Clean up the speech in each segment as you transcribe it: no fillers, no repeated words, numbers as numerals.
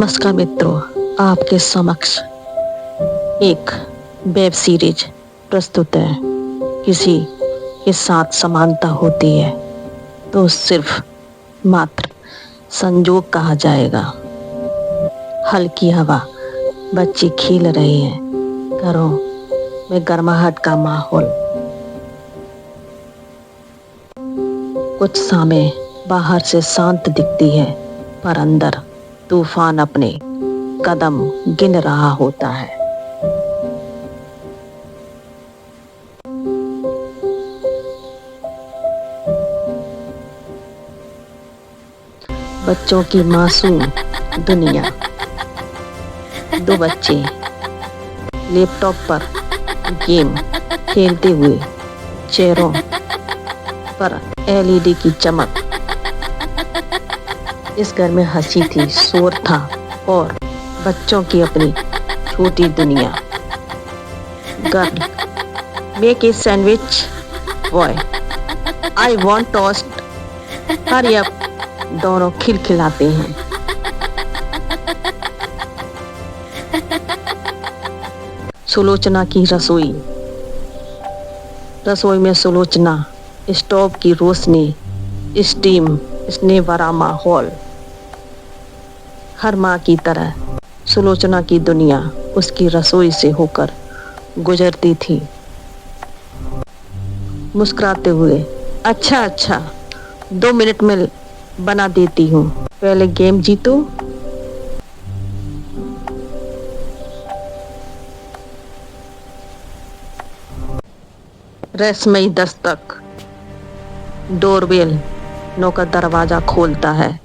नमस्कार मित्रों, आपके समक्ष एक वेब सीरीज प्रस्तुत है। किसी के साथ समानता होती है तो सिर्फ मात्र संजोग कहा जाएगा। हल्की हवा, बच्चे खेल रहे हैं, घरों में गर्माहट का माहौल। कुछ समय बाहर से शांत दिखती है, पर अंदर तूफान अपने कदम गिन रहा होता है। बच्चों की मासूम दुनिया। दो बच्चे लैपटॉप पर गेम खेलते हुए, चेहरों पर एलईडी की चमक। इस घर में हंसी थी, शोर था और बच्चों की अपनी छोटी दुनिया। Girl, make a sandwich. Boy, I want toast. Hurry up. दोनों खिलखिलाते हैं। सुलोचना की रसोई। रसोई में सुलोचना, स्टोव की रोशनी, स्टीम, स्नेह भरा माहौल। हर माँ की तरह सुलोचना की दुनिया उसकी रसोई से होकर गुजरती थी। मुस्कुराते हुए, अच्छा अच्छा, 2 मिनट में बना देती हूँ, पहले गेम जीतो। रहस्यमयी दस्तक। डोरबेल। नौकर दरवाजा खोलता है।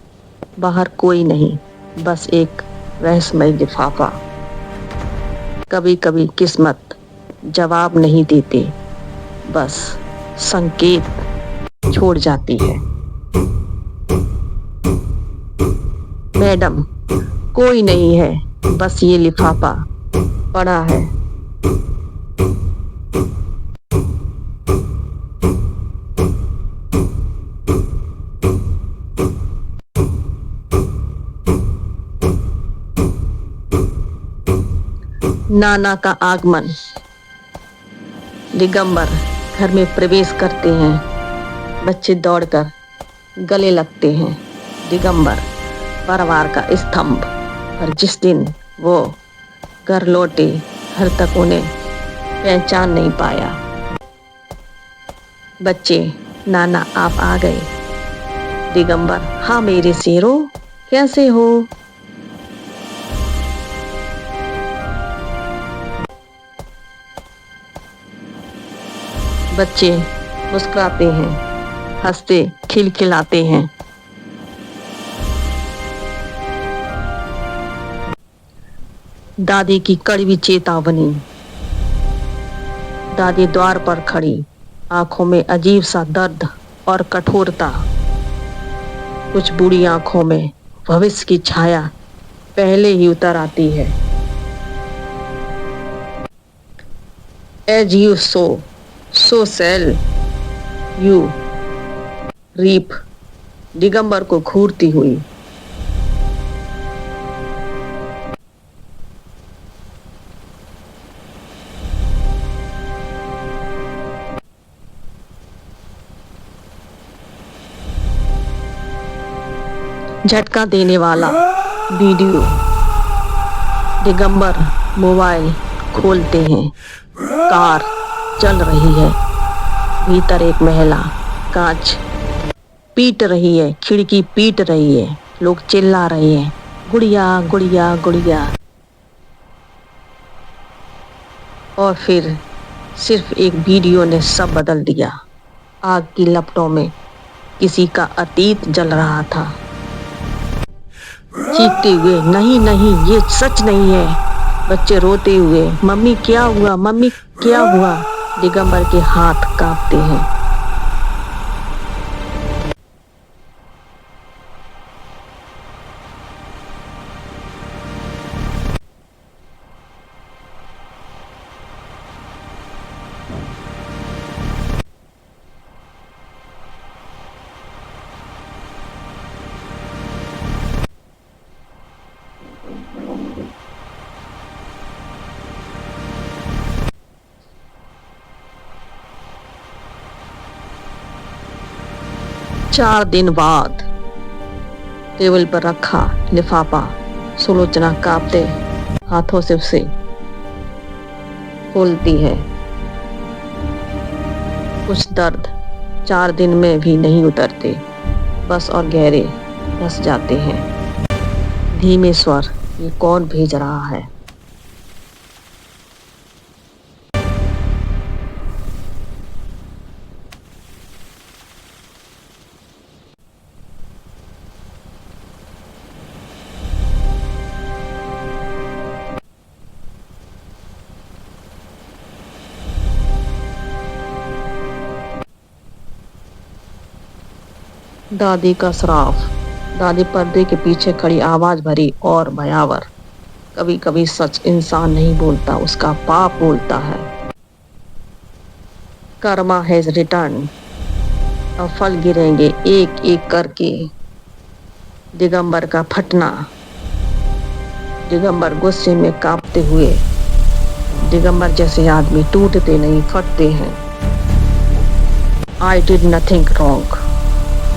बाहर कोई नहीं, बस एक रहस्यमयी लिफाफा। कभी कभी किस्मत जवाब नहीं देती, बस संकेत छोड़ जाती है। मैडम, कोई नहीं है, बस ये लिफाफा पड़ा है। नाना का आगमन। दिगंबर घर में प्रवेश करते हैं। बच्चे दौड़कर गले लगते हैं। दिगंबर परिवार का स्तंभ। पर जिस दिन वो घर लौटे, घर तक उन्हें पहचान नहीं पाया। बच्चे, नाना आप आ गए। दिगंबर, हाँ मेरे शेरों, कैसे हो? बच्चे मुस्कुराते हैं, हंसते खिलखिलाते हैं। दादी की कड़वी चेतावनी। दादी द्वार पर खड़ी, आंखों में अजीब सा दर्द और कठोरता। कुछ बूढ़ी आंखों में भविष्य की छाया पहले ही उतर आती है। As you sow, so shall you reap. Digambar को घूरती हुई। झटका देने वाला वीडियो। दिगंबर मोबाइल खोलते हैं। कार चल रही है। भीतर एक महिला कांच पीट रही है, खिड़की पीट रही है। लोग चिल्ला रहे हैं, गुड़िया गुड़िया गुड़िया। और फिर सिर्फ एक वीडियो ने सब बदल दिया। आग की लपटों में किसी का अतीत जल रहा था। चीखते हुए, नहीं नहीं ये सच नहीं है। बच्चे रोते हुए, मम्मी क्या हुआ, मम्मी क्या हुआ? दिगंबर के हाथ कांपते हैं। चार दिन बाद टेबल पर रखा लिफाफा सुलोचना कांपते हाथों से उसे खोलती है। कुछ दर्द 4 दिन में भी नहीं उतरते, बस और गहरे धस जाते हैं। धीमे स्वर, ये कौन भेज रहा है? दादी का श्राप। दादी पर्दे के पीछे खड़ी आवाज भरी और भयावर। कभी कभी सच इंसान नहीं बोलता, उसका पाप बोलता है। Karma has return. अब फल गिरेंगे एक एक करके। दिगंबर का फटना। दिगंबर गुस्से में कांपते हुए। दिगंबर जैसे आदमी टूटते नहीं, फटते हैं। I did nothing wrong,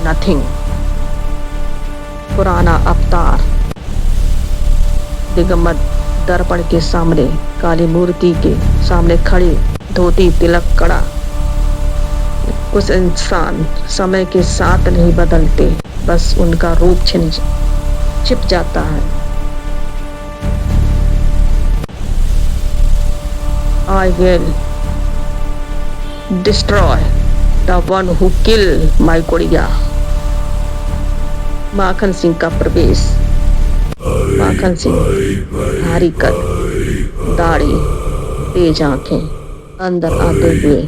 nothing. पुराना अवतार। दिगंबर दर्पण के सामने, काली मूर्ति के सामने खड़े, धोती तिलक कड़ा। कुछ इंसान समय के साथ नहीं बदलते, बस उनका रूप छिप जाता है। I will destroy the one who kill my गुड़िया। माखन सिंह का प्रवेश। माखन सिंह भारी कद, दाढ़ी, तेज आंखें, अंदर आते हुए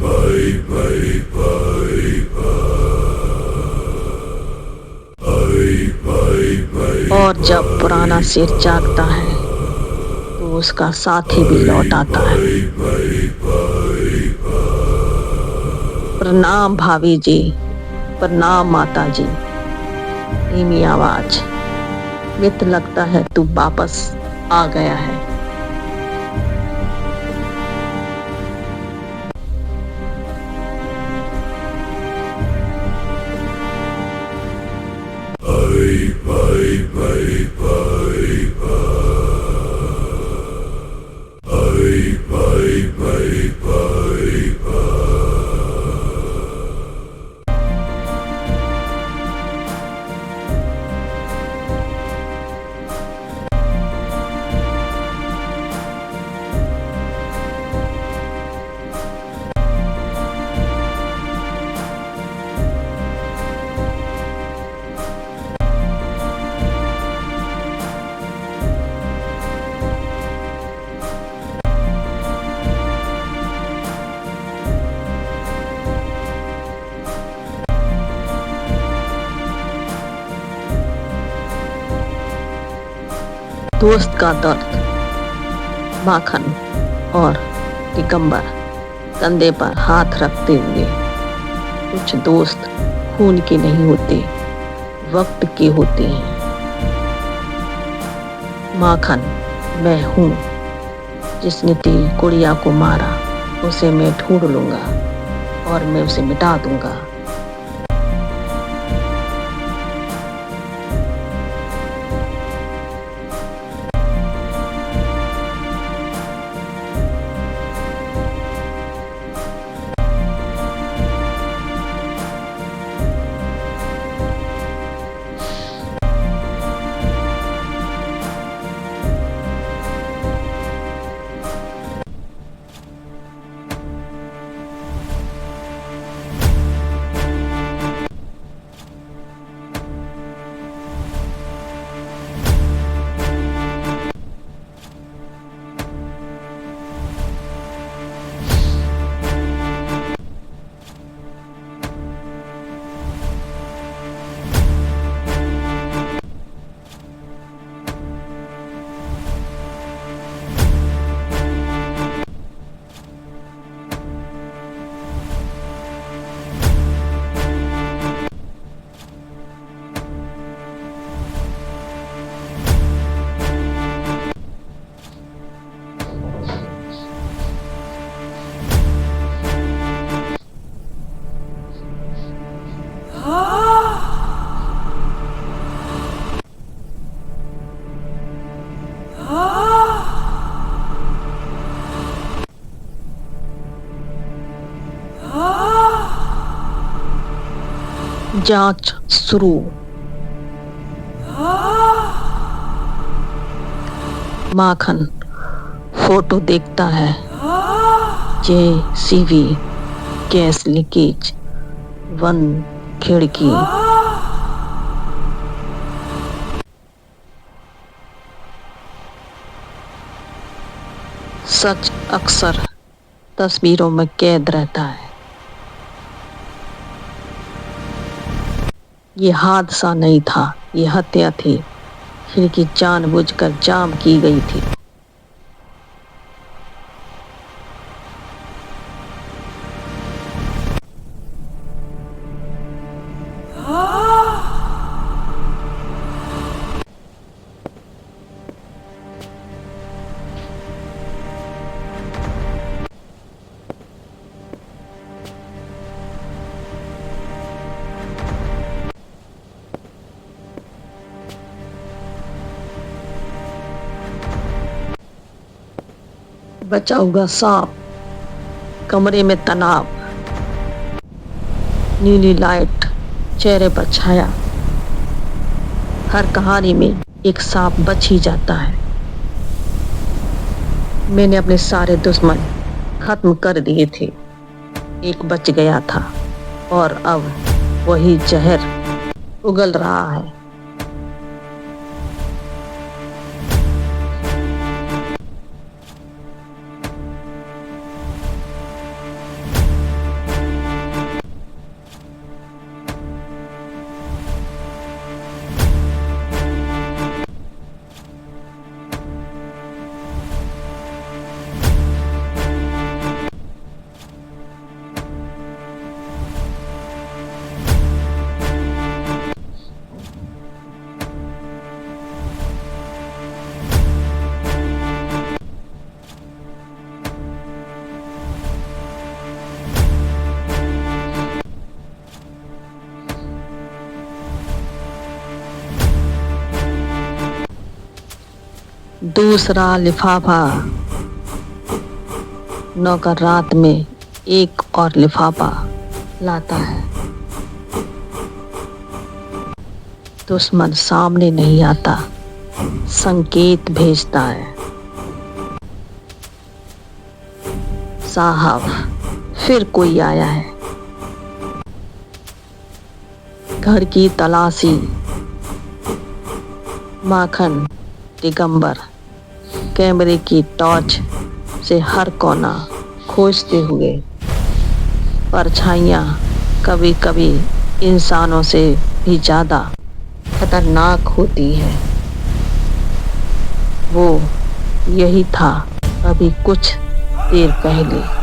और जब पुराना शेर जागता है तो उसका साथी भी लौट आता है। प्रणाम भाभी जी, प्रणाम माता जी। धीमी आवाज। मित्र लगता है तू वापस आ गया है। दोस्त का दर्द। माखन और दिगंबर कंधे पर हाथ रखते हुए। कुछ दोस्त खून के नहीं होते, वक्त के होते हैं। माखन, मैं हूँ जिसने तेरी गुड़िया को मारा, उसे मैं ढूंढ लूंगा और मैं उसे मिटा दूंगा। जांच शुरू। माखन फोटो देखता है। जेसीबी, गैस लीकेज, बंद खिड़की। सच अक्सर तस्वीरों में कैद रहता है। ये हादसा नहीं था, ये हत्या थी। खिड़की जानबूझकर जाम की गई थी। बचा हुआ सांप, कमरे में तनाव, नीली लाइट चेहरे पर छाया। हर कहानी में एक सांप बच ही जाता है। मैंने अपने सारे दुश्मन खत्म कर दिए थे, एक बच गया था और अब वही जहर उगल रहा है। दूसरा लिफाफा। नौकर रात में एक और लिफाफा लाता है। दुश्मन सामने नहीं आता, संकेत भेजता है। साहब, फिर कोई आया है। घर की तलाशी। माखन दिगंबर कैमरे की टॉर्च से हर कोना खोजते हुए। परछाइयाँ कभी कभी इंसानों से भी ज्यादा खतरनाक होती है। वो यही था अभी कुछ देर पहले।